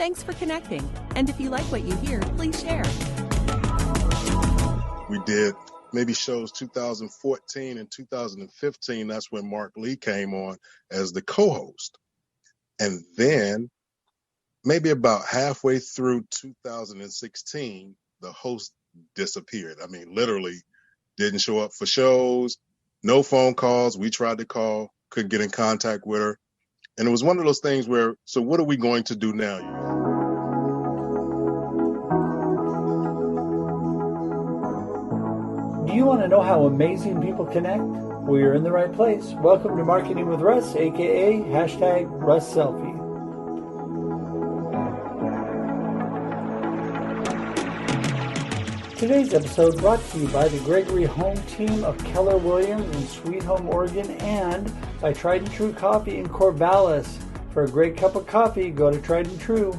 Thanks for connecting. And if you like what you hear, please share. We did maybe shows 2014 and 2015. That's when Mark Lee came on as the co-host. And then maybe about halfway through 2016, the host disappeared. I mean, literally didn't show up for shows, no phone calls. We tried to call, couldn't get in contact with her. And it was one of those things where, so what are we going to do now? Do you want to know how amazing people connect? Well, you're in the right place. Welcome to Marketing with Russ, aka #RussSelfie. Today's episode brought to you by the Gregory Home Team of Keller Williams in Sweet Home, Oregon, and by Tried and True Coffee in Corvallis. For a great cup of coffee, go to Tried and True.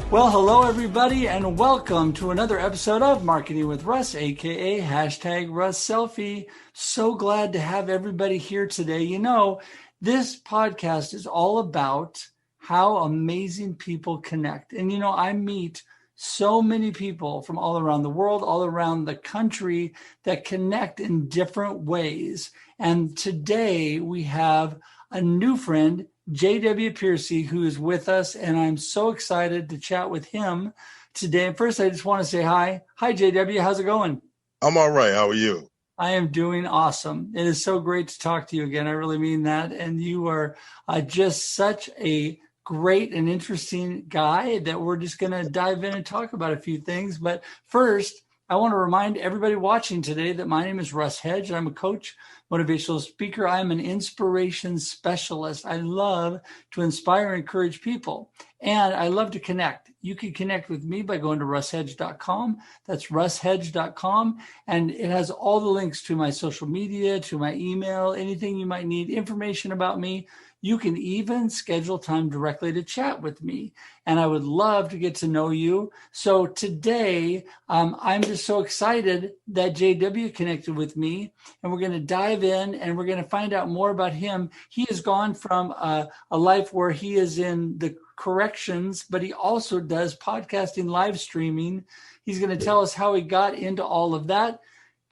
Well, hello everybody, and welcome to another episode of Marketing with Russ, aka #RussSelfie. So glad to have everybody here today. You know, this podcast is all about how amazing people connect. And you know, I meet so many people from all around the world, all around the country that connect in different ways. And today we have a new friend, JW Piercy, who is with us, and I'm so excited to chat with him today. And first, I just want to say hi. Hi, JW. How's it going? I'm all right. How are you? I am doing awesome. It is so great to talk to you again. I really mean that. And you are just such a great and interesting guy that we're just going to dive in and talk about a few things. But first, I want to remind everybody watching today that my name is Russ Hedge. I'm a coach, motivational speaker. I'm an inspiration specialist. I love to inspire and encourage people, and I love to connect. You can connect with me by going to russhedge.com. That's russhedge.com, and it has all the links to my social media, to my email, anything you might need, information about me. You can even schedule time directly to chat with me, and I would love to get to know you. So today, I'm just so excited that JW connected with me, and we're going to dive in and we're going to find out more about him. He has gone from a life where he is in the corrections, but he also does podcasting, live streaming. He's going to tell us how he got into all of that.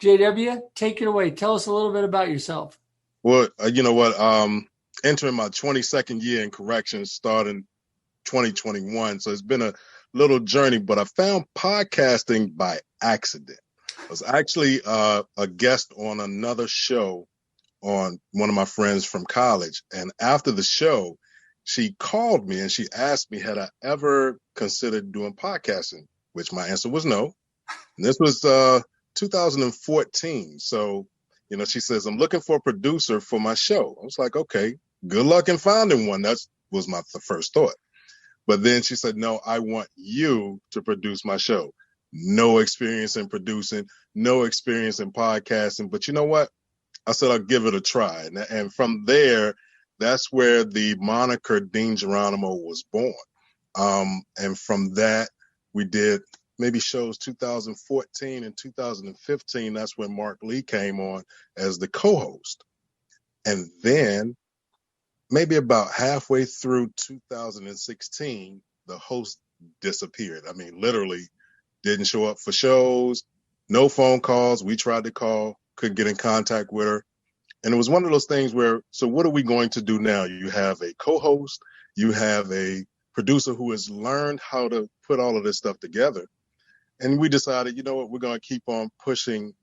JW, take it away. Tell us a little bit about yourself. Well, you know what? Entering my 22nd year in corrections, starting 2021. So it's been a little journey, but I found podcasting by accident. I was actually a guest on another show on one of my friends from college. And after the show, she called me and she asked me, had I ever considered doing podcasting, which my answer was no. And this was 2014. So, you know, she says, I'm looking for a producer for my show. I was like, okay, good luck in finding one. That was the first thought. But then she said, no, I want you to produce my show. No experience in producing, no experience in podcasting. But you know what? I said, I'll give it a try. And from there, that's where the moniker Dean Geronimo was born. And from that, we did maybe shows 2014 and 2015. That's when Mark Lee came on as the co-host. And then maybe about halfway through 2016, the host disappeared. I mean, literally didn't show up for shows, no phone calls. We tried to call, couldn't get in contact with her. And it was one of those things where, so what are we going to do now? You have a co-host, you have a producer who has learned how to put all of this stuff together. And we decided, you know what, we're going to keep on pushing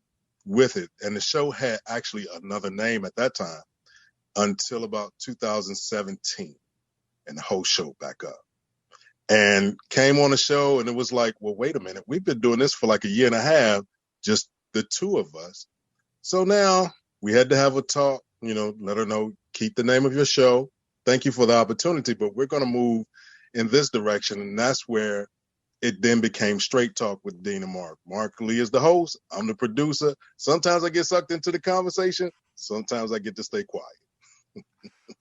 with it. And the show had actually another name at that time until about 2017, and the whole show back up. And came on the show, and it was like, well, wait a minute. We've been doing this for like a year and a half, just the two of us. So now we had to have a talk, you know, let her know, keep the name of your show. Thank you for the opportunity, but we're going to move in this direction. And that's where it then became Straight Talk with Dean and Marc. Mark Lee is the host. I'm the producer. Sometimes I get sucked into the conversation. Sometimes I get to stay quiet.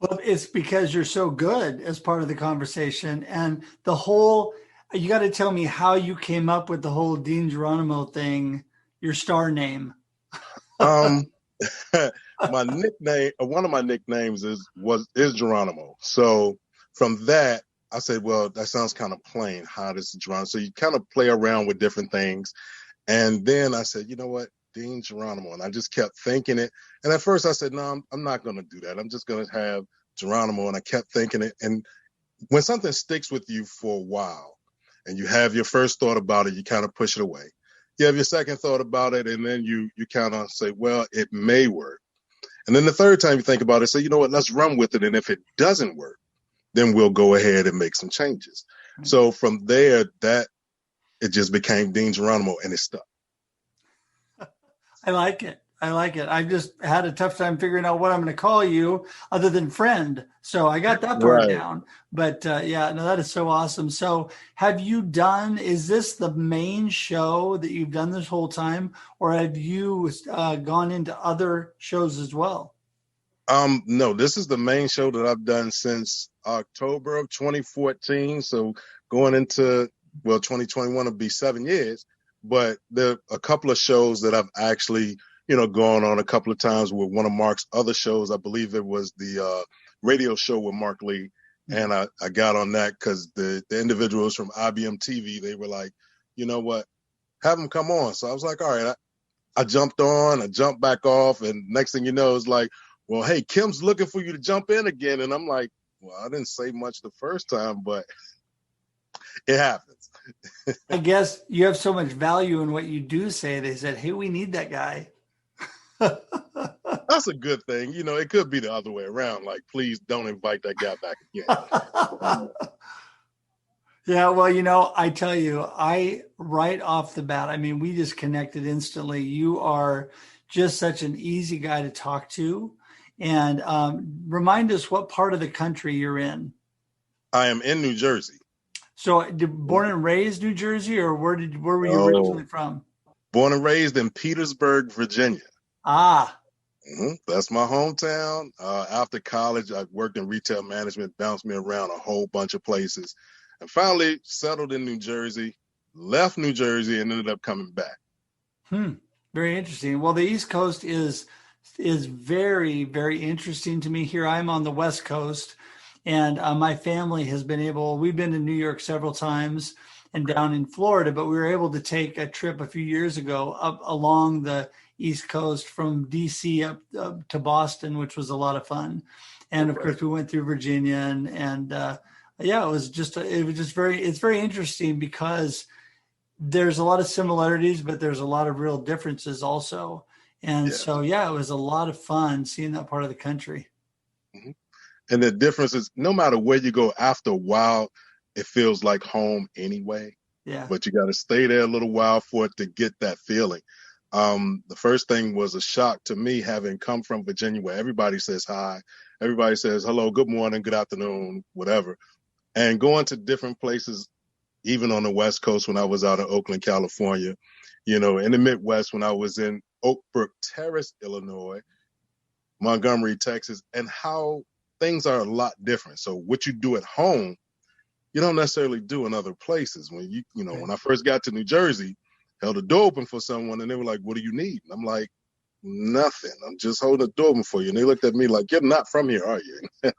Well, it's because you're so good as part of the conversation, and the whole, you got to tell me how you came up with the whole Dean Geronimo thing, your star name. My nickname, one of my nicknames is Geronimo. So from that, I said, well, that sounds kind of plain. How does Geronimo? So you kind of play around with different things. And then I said, you know what, Dean Geronimo. And I just kept thinking it. And at first I said, no, I'm not going to do that. I'm just going to have Geronimo. And I kept thinking it. And when something sticks with you for a while and you have your first thought about it, you kind of push it away. You have your second thought about it, and then you kind of say, well, it may work. And then the third time you think about it, say, you know what, let's run with it. And if it doesn't work, then we'll go ahead and make some changes. Mm-hmm. So from there, it just became Dean Geronimo, and it stuck. I like it. I just had a tough time figuring out what I'm going to call you other than friend. So I got that part down. But that is so awesome. So is this the main show that you've done this whole time, or have you gone into other shows as well? No, this is the main show that I've done since October of 2014. So going into, 2021 will be 7 years. But there are a couple of shows that I've actually gone on a couple of times with one of Marc's other shows. I believe it was the radio show with Marc Lee. And I got on that because the individuals from IBM TV, they were like, you know what, have them come on. So I was like, all right, I jumped on, I jumped back off. And next thing you know, it's like, well, hey, Kim's looking for you to jump in again. And I'm like, well, I didn't say much the first time, but it happens. I guess you have so much value in what you do say. They said, hey, we need that guy. That's a good thing. It could be the other way around. Like, please don't invite that guy back again. Yeah, well, I tell you, right off the bat, we just connected instantly. You are just such an easy guy to talk to. And remind us what part of the country you're in. I am in New Jersey. So born and raised New Jersey, or where were you originally from? Born and raised in Petersburg, Virginia. Ah. Mm-hmm. That's my hometown. After college, I worked in retail management, bounced me around a whole bunch of places, and finally settled in New Jersey, left New Jersey, and ended up coming back. Very interesting. Well, the East Coast is very, very interesting to me. Here I'm on the West Coast, and my family has we've been to New York several times and down in Florida, but we were able to take a trip a few years ago up along the East Coast from DC up to Boston, which was a lot of fun. And of course we went through Virginia and it's very interesting because there's a lot of similarities, but there's a lot of real differences also. And so, it was a lot of fun seeing that part of the country. Mm-hmm. And the difference is no matter where you go, after a while, it feels like home anyway. Yeah. But you got to stay there a little while for it to get that feeling. The first thing was a shock to me, having come from Virginia, where everybody says hi, everybody says hello, good morning, good afternoon, whatever. And going to different places, even on the West Coast when I was out in Oakland, California, in the Midwest when I was in Oak Brook Terrace, Illinois, Montgomery, Texas, and how things are a lot different. So what you do at home, you don't necessarily do in other places. When when I first got to New Jersey, held the door open for someone and they were like, what do you need? And I'm like, nothing. I'm just holding the door open for you. And they looked at me like, you're not from here, are you?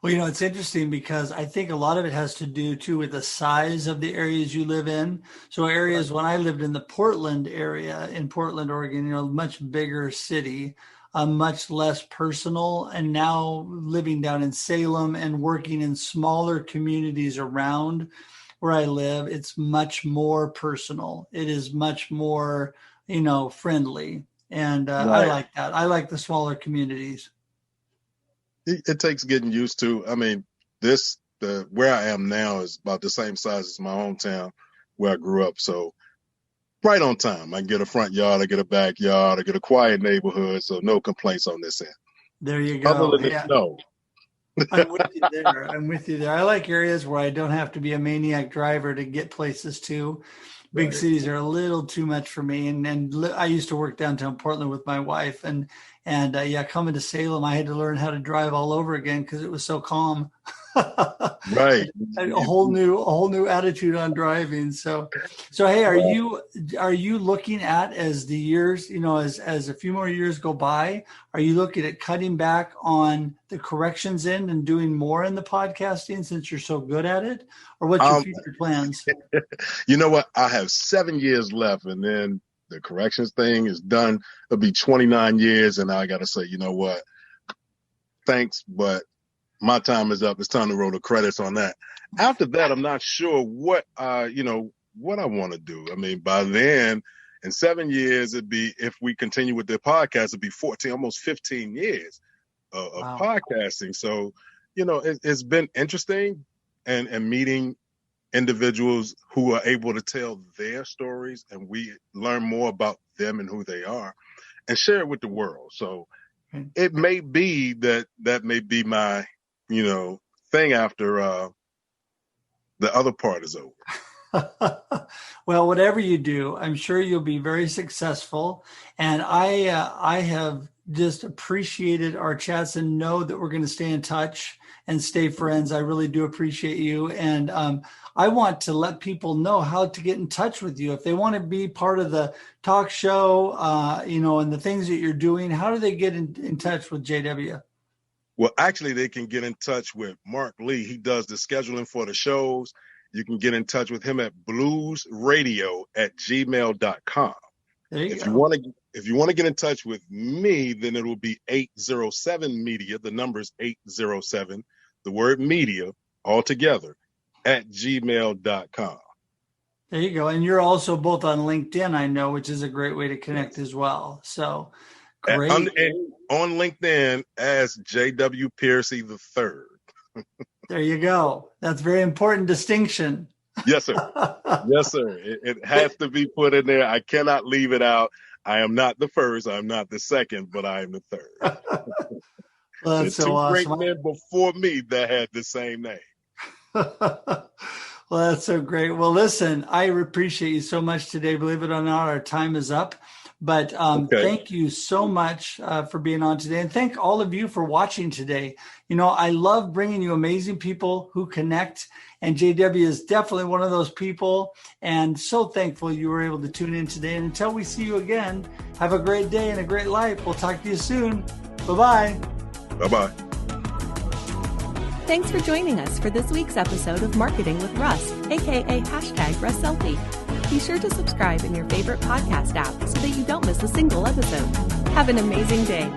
Well, it's interesting because I think a lot of it has to do too with the size of the areas you live in. So areas, when I lived in the Portland area in Portland, Oregon, much bigger city, much less personal. And now living down in Salem and working in smaller communities around where I live, it's much more personal. It is much more, friendly. And I like that. I like the smaller communities. It takes getting used to. Where I am now is about the same size as my hometown where I grew up. So right on time. I get a front yard, I get a backyard, I get a quiet neighborhood. So no complaints on this end. There you go. Other than the snow. I'm with you there. I like areas where I don't have to be a maniac driver to get places to. Big cities are a little too much for me. And I used to work downtown Portland with my wife, and coming to Salem, I had to learn how to drive all over again because it was so calm. Right. A whole new attitude on driving. So hey, are you looking at, as the years, as a few more years go by, are you looking at cutting back on the corrections end and doing more in the podcasting since you're so good at it? Or what's your future plans? You know what? I have 7 years left, and then the corrections thing is done. It'll be 29 years, and I got to say, you know what? Thanks, but my time is up. It's time to roll the credits on that. After that, I'm not sure what I want to do. I mean, by then, in 7 years, it'd be, if we continue with the podcast, it'd be 14, almost 15 years of podcasting. So, it's been interesting and meeting individuals who are able to tell their stories, and we learn more about them and who they are and share it with the world. So it may be that may be my, thing after the other part is over. Well, whatever you do, I'm sure you'll be very successful. And I have just appreciated our chats and know that we're going to stay in touch and stay friends. I really do appreciate you. And I want to let people know how to get in touch with you. If they want to be part of the talk show, and the things that you're doing, how do they get in touch with JW? Well, actually, they can get in touch with Mark Lee. He does the scheduling for the shows. You can get in touch with him at bluesradio@gmail.com. If you want to get in touch with me, then it will be 807 Media. The number is 807, the word media, all together, @gmail.com. There you go. And you're also both on LinkedIn, I know, which is a great way to connect as well. So great. And on LinkedIn as JW Piercy III. There you go. That's a very important distinction. Yes, sir. Yes, sir. It has to be put in there. I cannot leave it out. I am not the first. I'm not the second, but I am the third. Well, that's so awesome. Two great men before me that had the same name. Well, that's so great. Well, listen, I appreciate you so much today. Believe it or not, our time is up. But Thank you so much for being on today. And thank all of you for watching today. I love bringing you amazing people who connect. And JW is definitely one of those people. And so thankful you were able to tune in today. And until we see you again, have a great day and a great life. We'll talk to you soon. Bye-bye. Bye-bye. Thanks for joining us for this week's episode of Marketing with Russ, aka #RussSelfie. Be sure to subscribe in your favorite podcast app so that you don't miss a single episode. Have an amazing day.